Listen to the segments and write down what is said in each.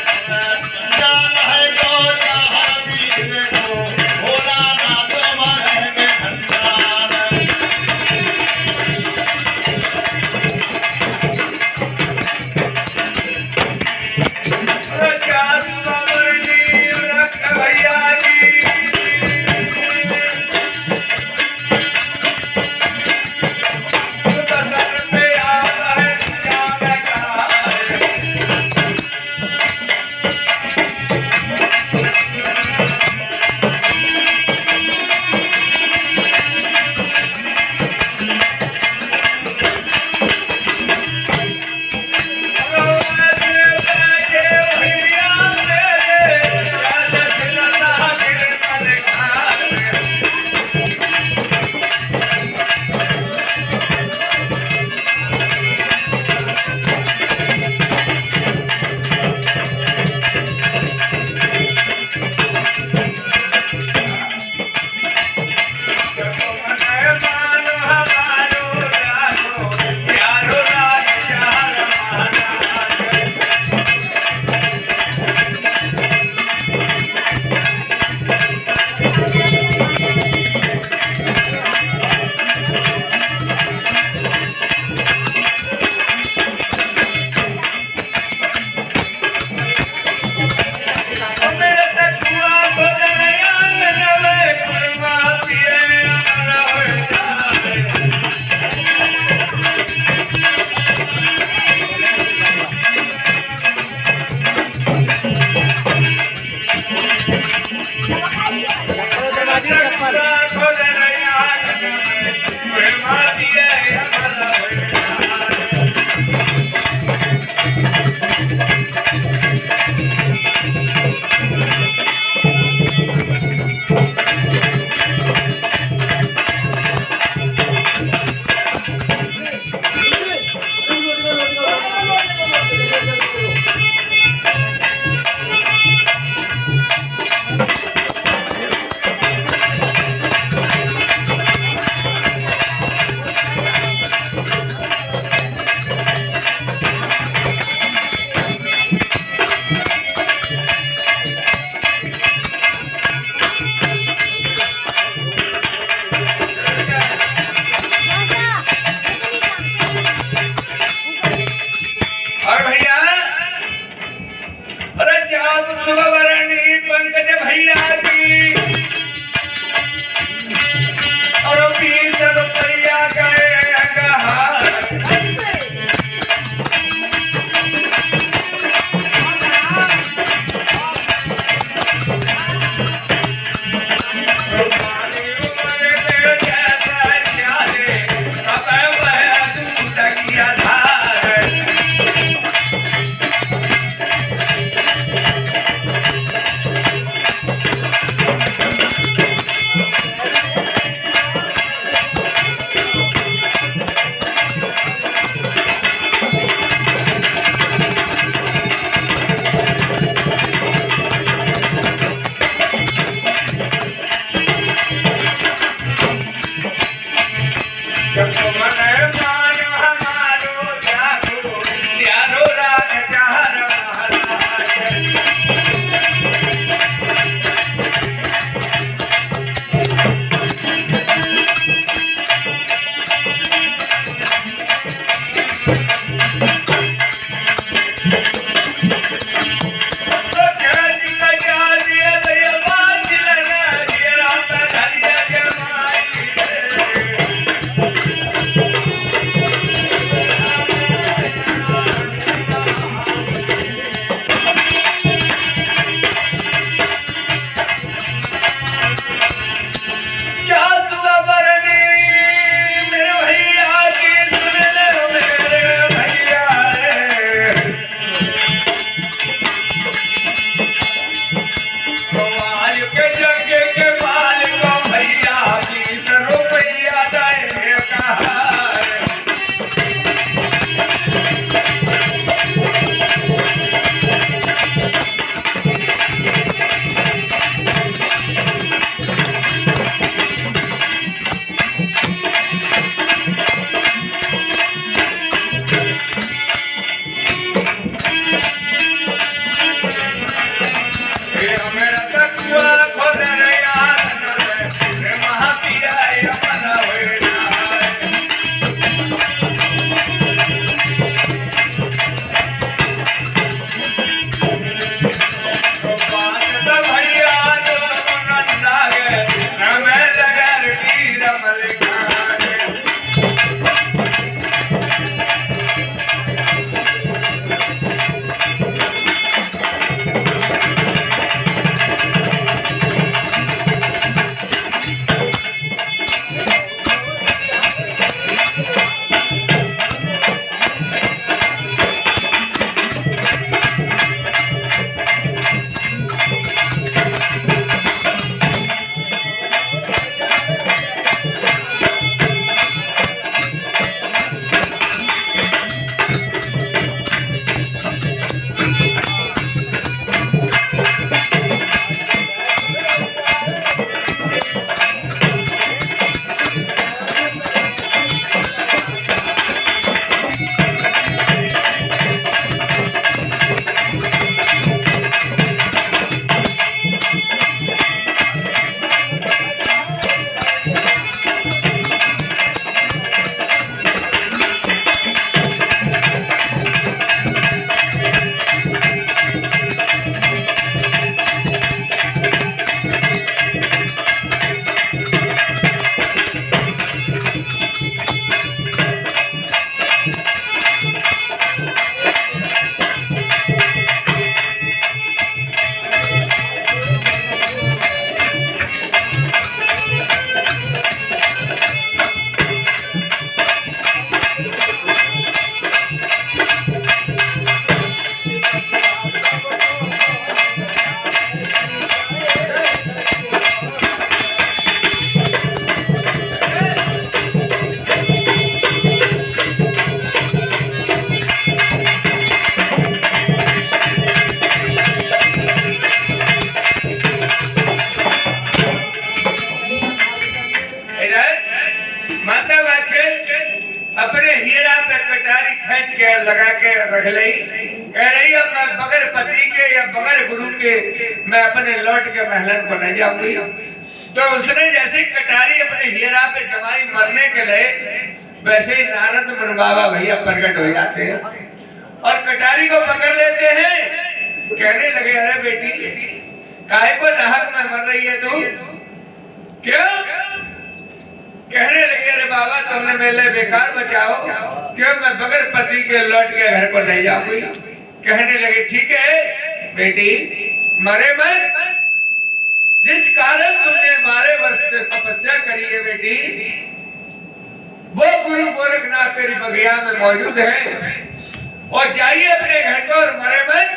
जान है गो जहाँ वीर के जग के मालिक भैया 20 रुपया देंगे कहा अपने हीरा पे कटारी खींच के लगा के रख ली। कह रही अब मैं बगैर पति के या बगैर गुरु के मैं अपने लौट के महलन को नहीं जाऊंगी। तो उसने जैसे कटारी अपने हीरा पे जमाई मरने के लिए, वैसे ही नारद मुनि बाबा भैया प्रकट हो जाते हैं और कटारी को पकड़ लेते हैं। कहने लगे अरे बेटी काहे को नाहक में मर रही है तू, क्यों? कहने लगे अरे बाबा तुमने मेरे बेकार बचाओ, क्यों मैं बगैर पति के लौट के घर को नहीं जाऊंगी। कहने लगे ठीक है बेटी मरे मत, जिस कारण तुमने 12 वर्ष से तपस्या करी है बेटी, वो गुरु गोरखनाथ तेरी बगिया में मौजूद है और जाइए अपने घर को और मरे मत।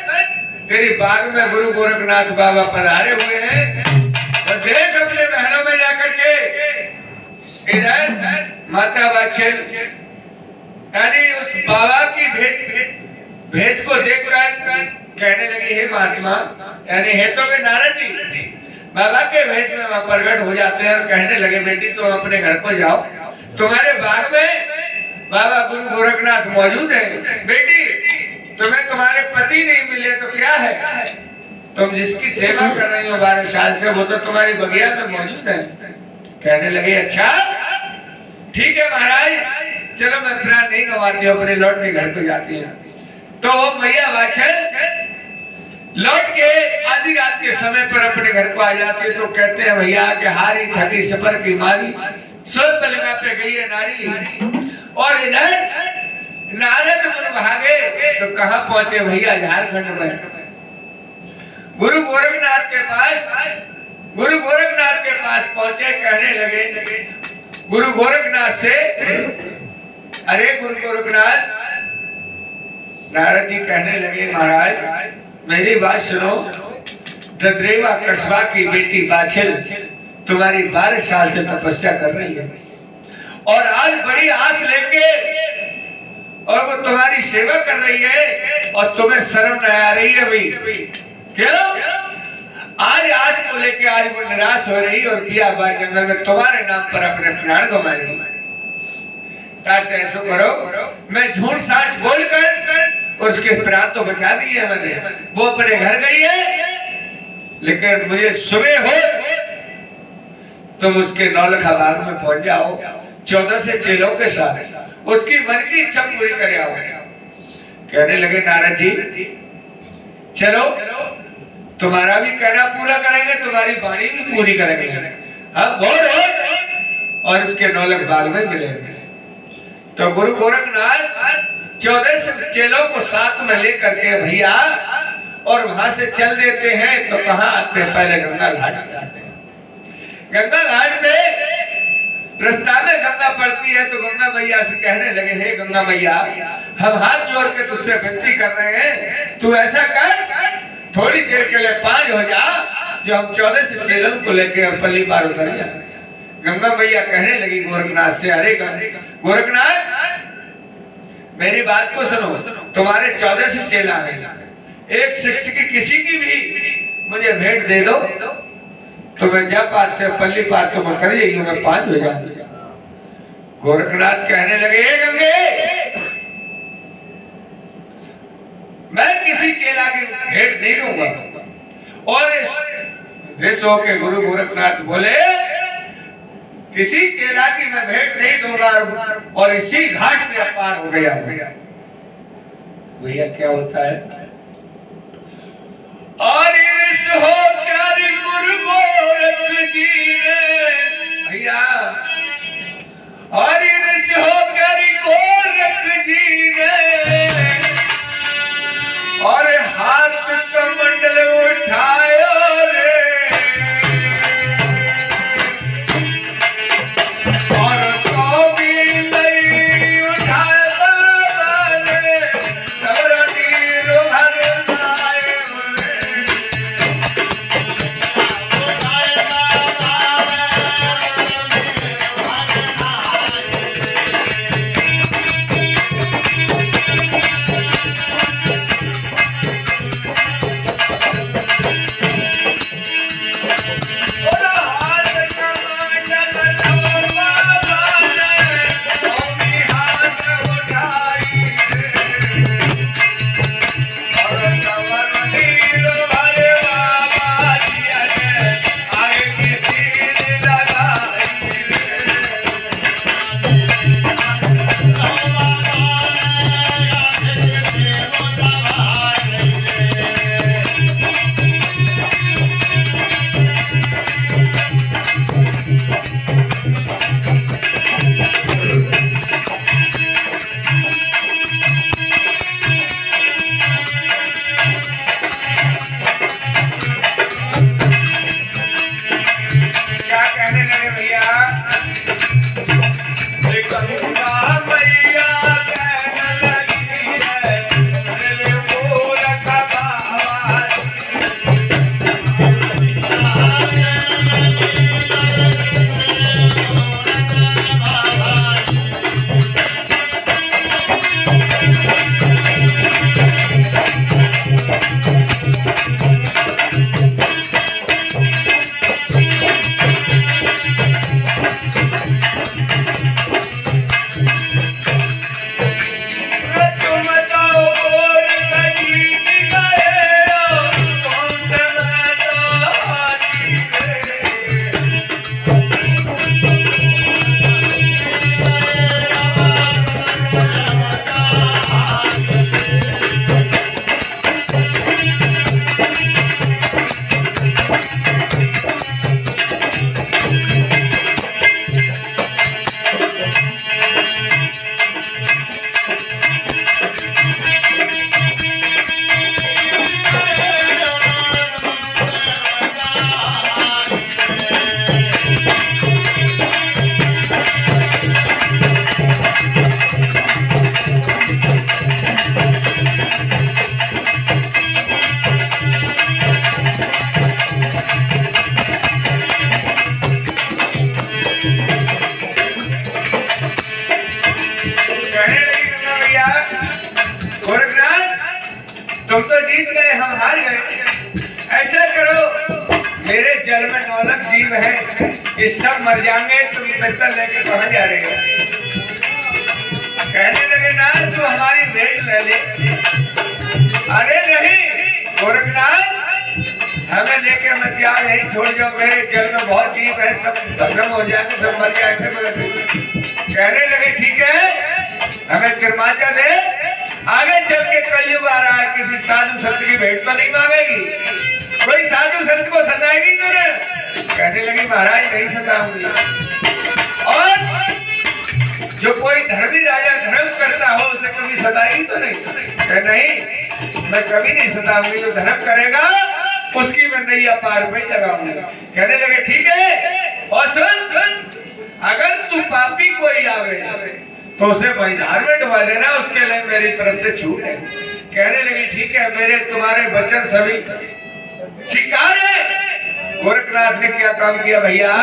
तेरी बाग में गुरु गोरखनाथ बाबा पधारे हुए हैं और देख अपने महलों में जाकर के। इधर माता बाछल यानी उस बाबा की भेष को देखकर कहने लगी हे महात्मा, यानी है तो वे नारद जी बाबा के भेष में वहां प्रकट हो जाते हैं और कहने लगे बेटी तुम अपने घर को जाओ, तुम्हारे बाग में बाबा गुरु गोरखनाथ मौजूद है। बेटी तुम्हें तुम्हारे पति नहीं मिले तो क्या है, तुम जिसकी सेवा कर रही हो 12 साल से वो तो तुम्हारी बगिया में मौजूद है। कहने लगे अच्छा ठीक है महाराज, चलो मैं प्राण नहीं गंवाती हूँ, अपने लौट के घर को जाती हूँ। तो मैया बाछल लौट के आधी रात के समय पर अपने घर को आ जाती है। तो कहते हैं भैया कि हारी थकी सफर की मारी, सोच पलंगा पे गई है नारी। और इधर नारद मुनि भागे तो कहाँ पहुंचे भैया, झारखंड में गुरु गोरखनाथ के पास। गुरु गोरखनाथ के पास पहुंचे, कहने लगे गुरु गोरखनाथ से अरे गुरु गोरखनाथ। नारद जी कहने लगे महाराज मेरी बात सुनो, ददरेवा कस्बा की बेटी बाछिल तुम्हारी 12 साल से तपस्या कर रही है और आज बड़ी आस लेके और वो तुम्हारी सेवा कर रही है और तुम्हें शर्म न आ रही है भाई। क्यों? आज को लेके आज वो निराश हो रही और पिया बार जंगल में तुम्हारे नाम पर अपने प्राण गंवा रही। तासे ऐसा करो, मैं झूठ साच बोलकर उसके प्राण तो बचा दिए मैंने, वो अपने घर गई है, लेकिन मुझे सुबह हो तुम उसके नौलखा बाग में पहुंच जाओ 14 से चेलों के साथ, उसकी मन की इच्छा पूरी कर आओ। कहने लगे नारद जी चलो, तुम्हारा भी कहना पूरा करेंगे, तुम्हारी वाणी भी पूरी करेंगे, हम घोड़ और उसके नौलख बाग में मिलेंगे। तो गुरु गोरखनाथ 14 से चेलों को साथ में लेकर के भैया और वहां से चल देते हैं। तो कहाँ आते हैं? पहले गंगा घाट पे आते हैं। गंगा घाट पे रास्ता में गंगा पड़ती है तो गंगा मैया से कहने लगे, हे गंगा मैया, हम हाथ जोड़ के तुझसे विनती कर रहे हैं, तू ऐसा कर थोड़ी देर के लिए 5 हो जा, जो हम 14 से चेलों को लेके पल्ली पार उतर जाए। गंगा मैया कहने लगी गोरखनाथ से, अरे गोरखनाथ मेरी बात को सुनो, तुम्हारे 14 से चेला है, एक शिक्षक किसी की भी मुझे भेंट दे दो तो मैं जब पार से पल्ली पार तुम उतर जाइए, मैं 5 हो जाऊंगा। गोरखनाथ कहने लगे, हे गंगे, मैं किसी चेला की भेंट नहीं दूंगा। और ऋषियों के गुरु गोरखनाथ बोले, किसी चेला की मैं भेंट नहीं दूंगा और इसी घाट से पार हो गया। भैया क्या होता है? और हो प्यारी गुरु गोरख जी ने भैया, और हो प्यारी गोरख जी ने और हाथ कमंडल उठाया रे, और तो भी नहीं उठाया रे, धरती रुहर लाए बालक जीव है, ये सब मर जाएंगे, तुम पित्तल लेके कहाँ जा रहे हो? कहने लगे ना तू हमारी भेंट ले ले। अरे नहीं गोरखनाथ, हमें लेके मत जाओ, नहीं छोड़ जाओ, मेरे जल में बहुत जीव है, सब भस्म हो जाएंगे, सब मर जाएंगे। कहने लगे ठीक है, हमें तिरमाचा दे, आगे चल के कलयुग आ रहा है, किसी साधु संत की भेंट तो नहीं मांगेगी, कोई साधु संत को सताएगी तूने? कहने लगी महाराज नहीं सताऊंगी। और जो कोई धर्मी राजा धर्म करता हो उसे कभी सताएगी तो नहीं? नहीं, मैं कभी नहीं सताऊंगी, जो धर्म करेगा उसकी मैं नैया पार पे ही लगाऊंगी। कहने लगे ठीक है, और सुन, अगर तू पापी कोई आवे तो उसे मैदान में डुबा देना, उसके लिए मेरी तरफ से छूट है। कहने लगी ठीक है, मेरे तुम्हारे वचन सभी स्वीकार है। गोरखनाथ ने क्या काम किया भैया?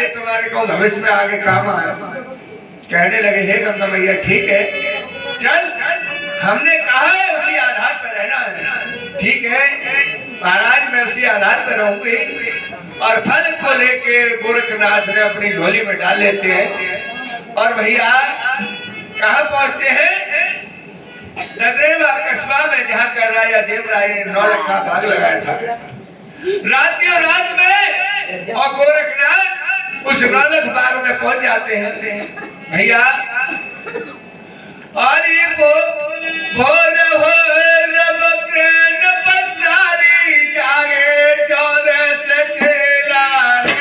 तुम्हारे को भविष्य में आगे काम आया। कहने लगे हे गंगा मैया ठीक है, चल हमने कहा है उसी आधार पर रहना है। ठीक है महाराज, मैं उसी आधार पर रहूंगी। और फल को लेके गोरखनाथ ने अपनी झोली में डाल लेते हैं और भैया कहाँ पहुंचते हैं? ददरेवा कस्बा में, जहाँ कर राजा देवराय ने 9 लाख का भाग लगाया था। रातियों रात में और गोरखनाथ उस 9 लाख बाग में पहुंच जाते हैं भैया। और ये भोर हो रब कृष्ण पसारी जागे 14 से 6 लाख।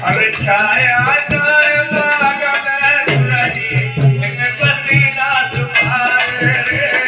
अरे छाया नाय बागन रही इन पसीना सुखाए रे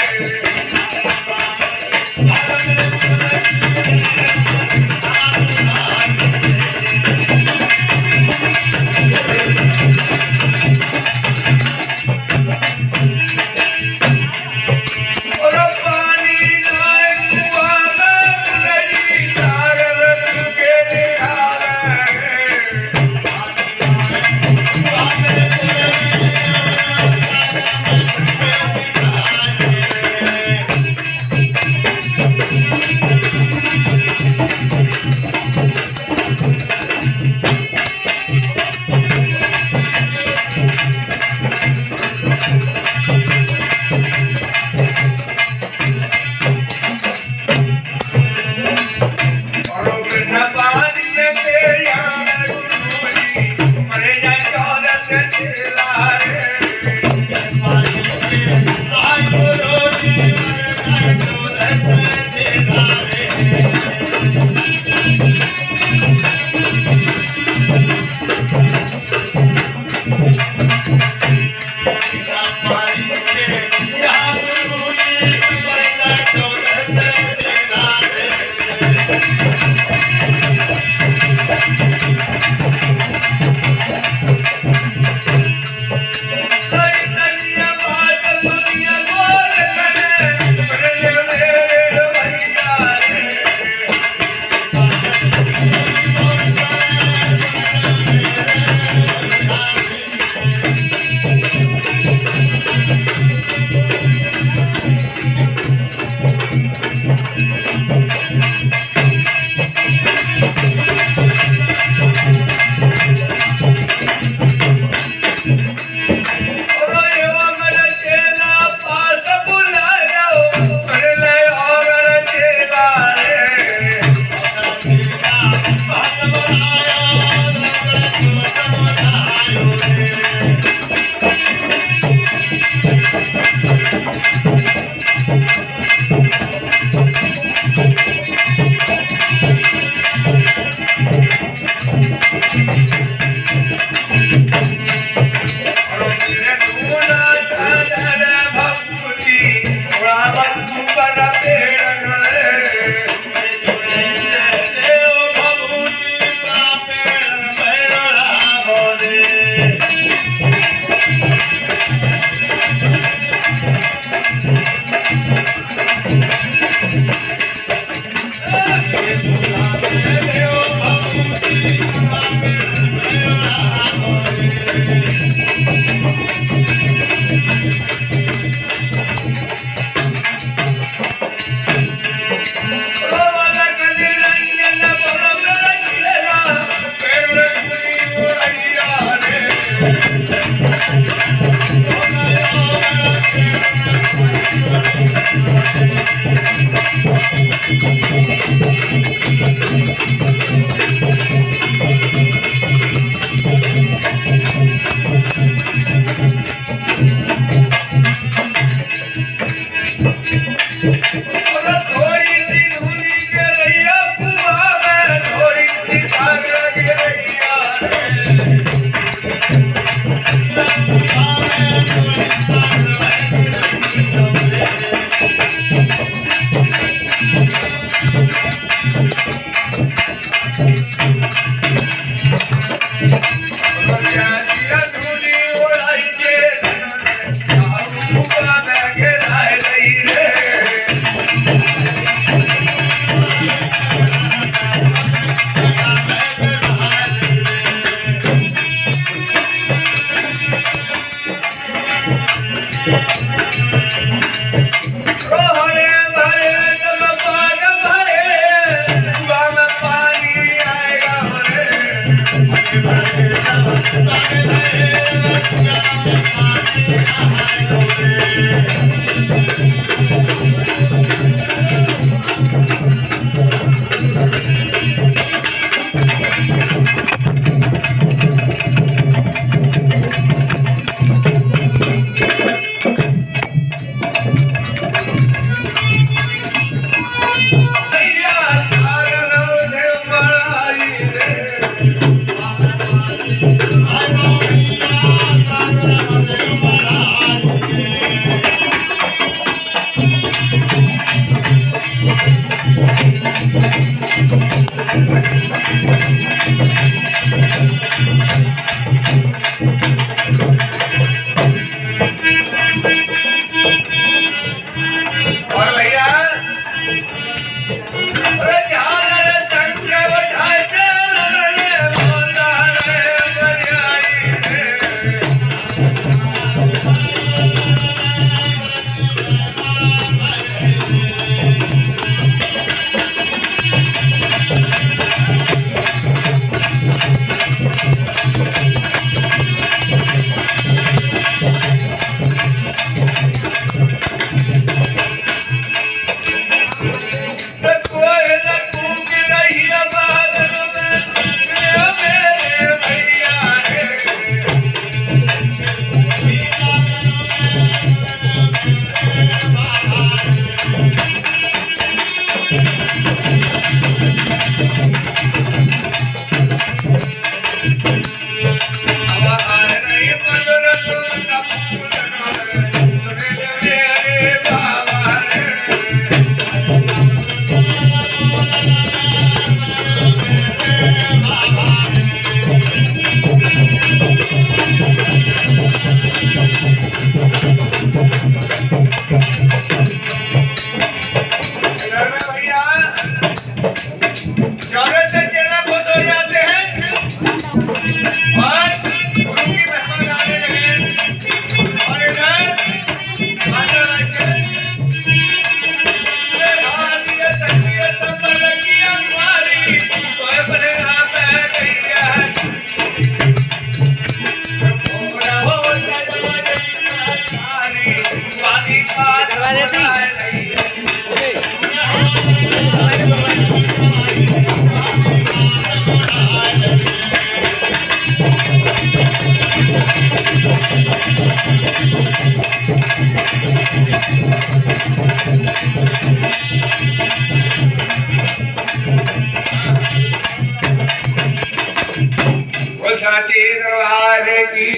बोल साचे दरबार की,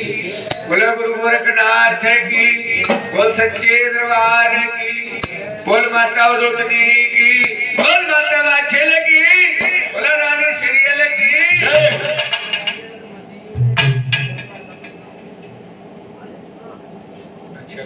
बोलो गुरु गोरखनाथ की, बोल सच्चे दरबार की, बोल माता उदोतनी की, बोल माता बाछेल की, बोलो रानी सीरियल की। अच्छा